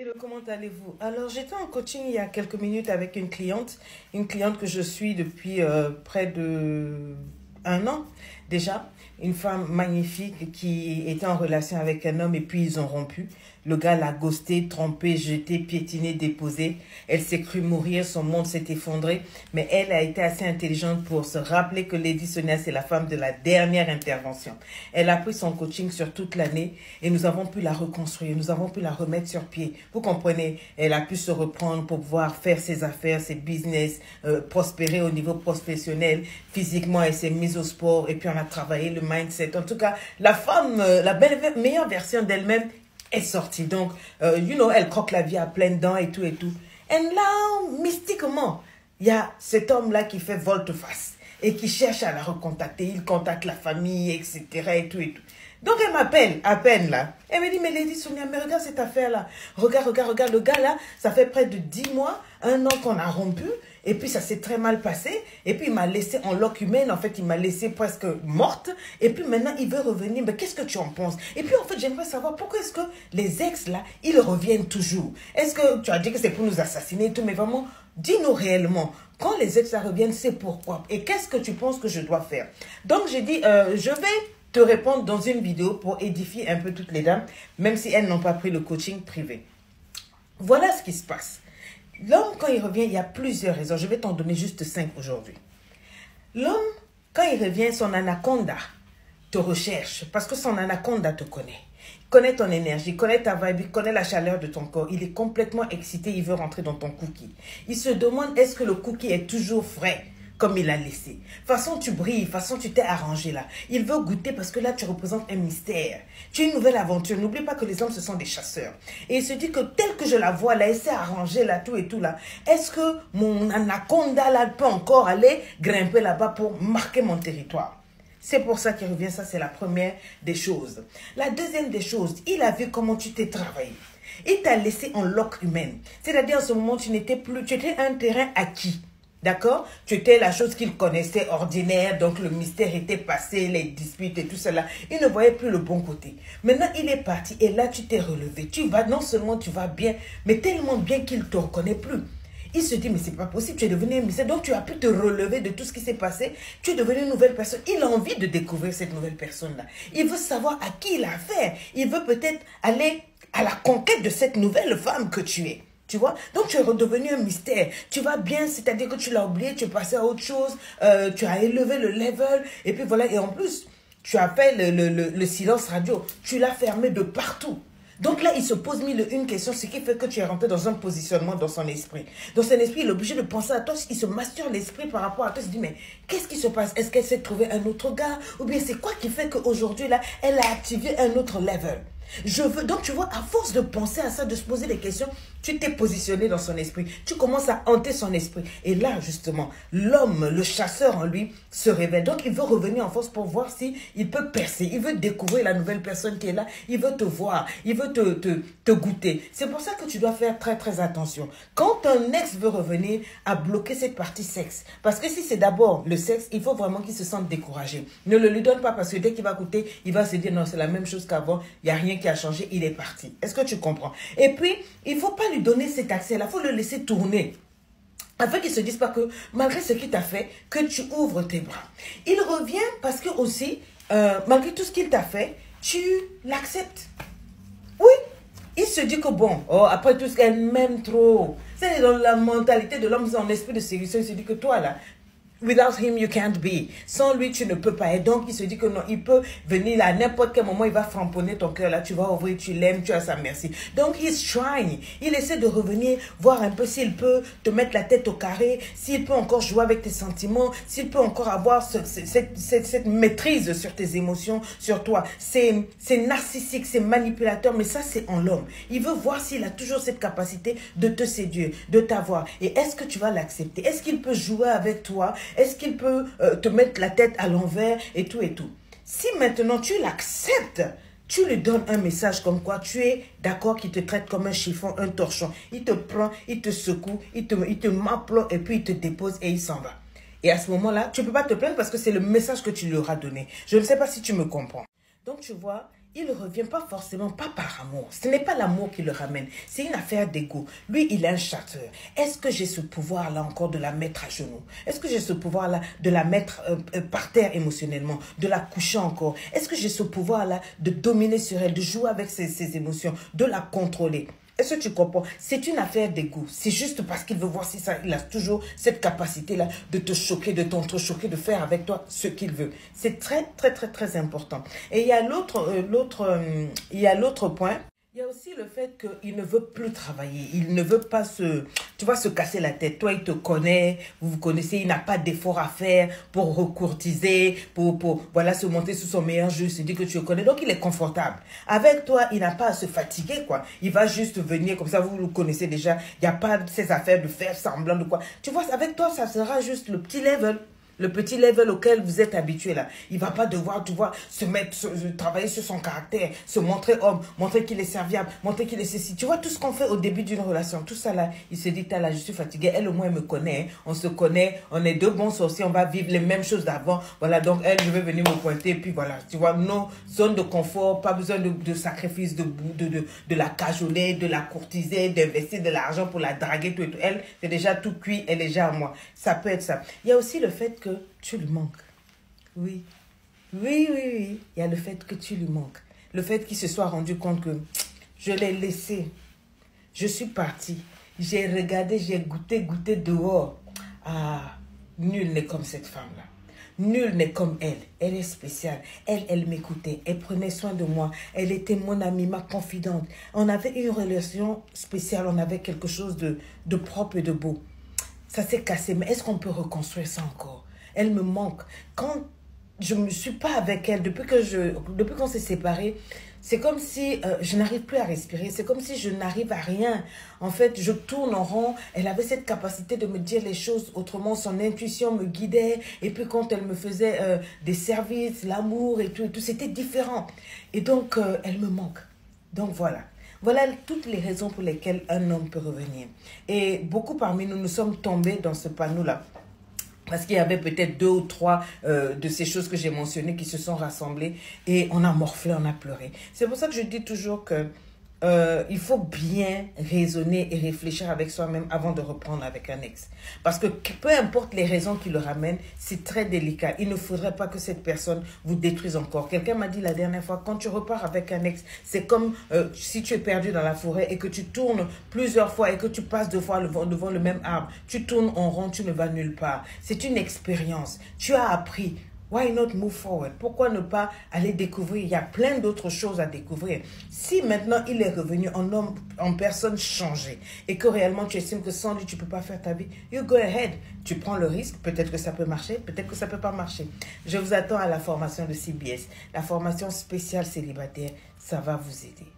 Hello, comment allez-vous? Alors, j'étais en coaching il y a quelques minutes avec une cliente que je suis depuis près de un an déjà, une femme magnifique qui était en relation avec un homme et puis ils ont rompu. Le gars l'a ghosté, trompé, jeté, piétiné, déposé. Elle s'est crue mourir, son monde s'est effondré. Mais elle a été assez intelligente pour se rappeler que Lady Sonia, c'est la femme de la dernière intervention. Elle a pris son coaching sur toute l'année et nous avons pu la reconstruire, nous avons pu la remettre sur pied. Vous comprenez, elle a pu se reprendre pour pouvoir faire ses affaires, ses business, prospérer au niveau professionnel. Physiquement, elle s'est mise au sport et puis on a travaillé le mindset. En tout cas, la femme, meilleure version d'elle-même est sortie. Donc, elle croque la vie à pleines dents et tout et tout. Et là, mystiquement, il y a cet homme-là qui fait volte-face et qui cherche à la recontacter. Il contacte la famille, etc. et tout et tout. Donc, elle m'appelle à peine là. Elle me dit, mais Lady Sonia, mais regarde cette affaire-là. Regarde, le gars là, ça fait près de 10 mois, un an qu'on a rompu. Et puis, ça s'est très mal passé. Et puis, il m'a laissé en loque humaine. En fait, il m'a laissé presque morte. Et puis, maintenant, il veut revenir. Mais qu'est-ce que tu en penses? Et puis, en fait, j'aimerais savoir pourquoi est-ce que les ex, là, ils reviennent toujours? Est-ce que tu as dit que c'est pour nous assassiner et tout? Mais vraiment, dis-nous réellement. Quand les ex, là, reviennent, c'est pourquoi? Et qu'est-ce que tu penses que je dois faire? Donc, j'ai dit, je vais te répondre dans une vidéo pour édifier un peu toutes les dames, même si elles n'ont pas pris le coaching privé. Voilà ce qui se passe. L'homme, quand il revient, il y a plusieurs raisons. Je vais t'en donner juste 5 aujourd'hui. L'homme, quand il revient, son anaconda te recherche parce que son anaconda te connaît. Il connaît ton énergie, il connaît ta vibe, il connaît la chaleur de ton corps. Il est complètement excité, il veut rentrer dans ton cookie. Il se demande, est-ce que le cookie est toujours frais comme il l'a laissé? Façon tu brilles, façon tu t'es arrangé là. Il veut goûter parce que là tu représentes un mystère. Tu es une nouvelle aventure. N'oublie pas que les hommes ce sont des chasseurs. Et il se dit que tel que je la vois là, elle s'est arrangée là, tout et tout là. Est-ce que mon anaconda là peut encore aller grimper là-bas pour marquer mon territoire? C'est pour ça qu'il revient, ça c'est la première des choses. La deuxième des choses, il a vu comment tu t'es travaillé. Il t'a laissé en loque humaine. C'est-à-dire en ce moment tu n'étais plus, tu étais un terrain acquis. D'accord? Tu étais la chose qu'il connaissait ordinaire, donc le mystère était passé, les disputes et tout cela. Il ne voyait plus le bon côté. Maintenant, il est parti et là, tu t'es relevé. Tu vas, non seulement tu vas bien, mais tellement bien qu'il ne te reconnaît plus. Il se dit, mais c'est pas possible, tu es devenu un mystère. Donc, tu as pu te relever de tout ce qui s'est passé. Tu es devenu une nouvelle personne. Il a envie de découvrir cette nouvelle personne-là. Il veut savoir à qui il a affaire. Il veut peut-être aller à la conquête de cette nouvelle femme que tu es. Tu vois? Donc, tu es redevenu un mystère. Tu vas bien, c'est-à-dire que tu l'as oublié, tu es passé à autre chose, tu as élevé le level, et puis voilà. Et en plus, tu as fait le silence radio. Tu l'as fermé de partout. Donc là, il se pose une question, ce qui fait que tu es rentré dans un positionnement dans son esprit. Dans son esprit, il est obligé de penser à toi. Il se masturbe l'esprit par rapport à toi. Il se dit, mais qu'est-ce qui se passe? Est-ce qu'elle s'est trouvée un autre gars? Ou bien c'est quoi qui fait qu'aujourd'hui, là, elle a activé un autre level? Donc tu vois, à force de penser à ça, de se poser des questions, tu t'es positionné dans son esprit. Tu commences à hanter son esprit. Et là, justement, l'homme, le chasseur en lui, se réveille. Donc, il veut revenir en force pour voir s'il peut percer. Il veut découvrir la nouvelle personne qui est là. Il veut te voir. Il veut te goûter. C'est pour ça que tu dois faire très, très attention. Quand un ex veut revenir, à bloquer cette partie sexe. Parce que si c'est d'abord le sexe, il faut vraiment qu'il se sente découragé. Ne le lui donne pas parce que dès qu'il va goûter, il va se dire non, c'est la même chose qu'avant. Il n'y a rien qui a changé. Il est parti. Est-ce que tu comprends? Et puis, il ne faut pas lui donner cet accès-là. Il faut le laisser tourner. Afin qu'il ne se dise pas que, malgré ce qu'il t'a fait, que tu ouvres tes bras. Il revient parce que aussi, malgré tout ce qu'il t'a fait, tu l'acceptes. Oui. Il se dit que bon, après tout ce qu'elle m'aime trop. C'est dans la mentalité de l'homme, dans l'esprit de séduction. Il se dit que toi là, without him, you can't be. Sans lui, tu ne peux pas. Et donc, il se dit que non, il peut venir à n'importe quel moment, il va framponner ton cœur. Là, tu vas ouvrir, tu l'aimes, tu as sa merci. Donc, he's trying. Il essaie de revenir, voir un peu s'il peut te mettre la tête au carré, s'il peut encore jouer avec tes sentiments, s'il peut encore avoir cette maîtrise sur tes émotions, sur toi. C'est narcissique, c'est manipulateur, mais ça, c'est en l'homme. Il veut voir s'il a toujours cette capacité de te séduire, de t'avoir. Et est-ce que tu vas l'accepter? Est-ce qu'il peut jouer avec toi? Est-ce qu'il peut te mettre la tête à l'envers et tout et tout? Si maintenant tu l'acceptes, tu lui donnes un message comme quoi tu es d'accord qu'il te traite comme un chiffon, un torchon. Il te prend, il te secoue, il te m'applaud et puis il te dépose et il s'en va. Et à ce moment-là, tu ne peux pas te plaindre parce que c'est le message que tu lui auras donné. Je ne sais pas si tu me comprends. Donc tu vois, il ne revient pas forcément, pas par amour. Ce n'est pas l'amour qui le ramène. C'est une affaire d'ego. Lui, il est un chasseur. Est-ce que j'ai ce pouvoir-là encore de la mettre à genoux? Est-ce que j'ai ce pouvoir-là de la mettre par terre émotionnellement, de la coucher encore? Est-ce que j'ai ce pouvoir-là de dominer sur elle, de jouer avec ses émotions, de la contrôler? Est-ce que tu comprends? C'est une affaire d'ego. C'est juste parce qu'il veut voir si ça, il a toujours cette capacité-là de te choquer, de t'entrechoquer, de faire avec toi ce qu'il veut. C'est très, très, très, très important. Et il y a l'autre point. Il y a aussi le fait qu'il ne veut plus travailler. Il ne veut pas se casser la tête. Toi, il te connaît, vous vous connaissez, il n'a pas d'effort à faire pour recourtiser, voilà, se monter sous son meilleur jeu, se dire que tu le connais. Donc, il est confortable. Avec toi, il n'a pas à se fatiguer, quoi. Il va juste venir, comme ça, vous le connaissez déjà. Il n'y a pas ces affaires de faire semblant de quoi. Tu vois, avec toi, ça sera juste le petit level. Le petit level auquel vous êtes habitué là. Il ne va pas devoir, tu vois, travailler sur son caractère, se montrer homme, montrer qu'il est serviable, montrer qu'il est ceci. Tu vois, tout ce qu'on fait au début d'une relation, tout ça là, il se dit, là, je suis fatigué. Elle, au moins, elle me connaît. Hein. On se connaît, on est deux bons sorciers, on va vivre les mêmes choses d'avant. Voilà, donc elle, je vais venir me pointer. Puis voilà, tu vois, nos zones de confort, pas besoin de sacrifice, de la cajoler, de la courtiser, d'investir de l'argent pour la draguer, tout et tout. Elle, c'est déjà tout cuit, elle est déjà à moi. Ça peut être ça. Il y a aussi le fait que tu lui manques. Oui. Oui, oui, oui. Il y a le fait que tu lui manques. Le fait qu'il se soit rendu compte que je l'ai laissé. Je suis partie. J'ai regardé, j'ai goûté dehors. Ah, nul n'est comme cette femme-là. Nul n'est comme elle. Elle est spéciale. Elle m'écoutait. Elle prenait soin de moi. Elle était mon amie, ma confidente. On avait une relation spéciale. On avait quelque chose de propre et de beau. Ça s'est cassé. Mais est-ce qu'on peut reconstruire ça encore? Elle me manque. Quand je ne suis pas avec elle, depuis qu'on s'est séparés, c'est comme si je n'arrive plus à respirer. C'est comme si je n'arrive à rien. En fait, je tourne en rond. Elle avait cette capacité de me dire les choses autrement. Son intuition me guidait. Et puis quand elle me faisait des services, l'amour et tout, c'était différent. Et donc, elle me manque. Donc voilà. Voilà toutes les raisons pour lesquelles un homme peut revenir. Et beaucoup parmi nous, nous sommes tombés dans ce panneau-là. Parce qu'il y avait peut-être 2 ou 3 de ces choses que j'ai mentionnées qui se sont rassemblées et on a morflé, on a pleuré. C'est pour ça que je dis toujours que il faut bien raisonner et réfléchir avec soi-même avant de reprendre avec un ex. Parce que peu importe les raisons qui le ramènent, c'est très délicat. Il ne faudrait pas que cette personne vous détruise encore. Quelqu'un m'a dit la dernière fois, quand tu repars avec un ex, c'est comme si tu es perdu dans la forêt et que tu tournes plusieurs fois et que tu passes 2 fois devant le même arbre. Tu tournes en rond, tu ne vas nulle part. C'est une expérience. Tu as appris. Why not move forward? Pourquoi ne pas aller découvrir? Il y a plein d'autres choses à découvrir. Si maintenant il est revenu en homme, en personne changée, et que réellement tu estimes que sans lui tu ne peux pas faire ta vie, you go ahead. Tu prends le risque, peut-être que ça peut marcher, peut-être que ça ne peut pas marcher. Je vous attends à la formation de CBS, la formation spéciale célibataire, ça va vous aider.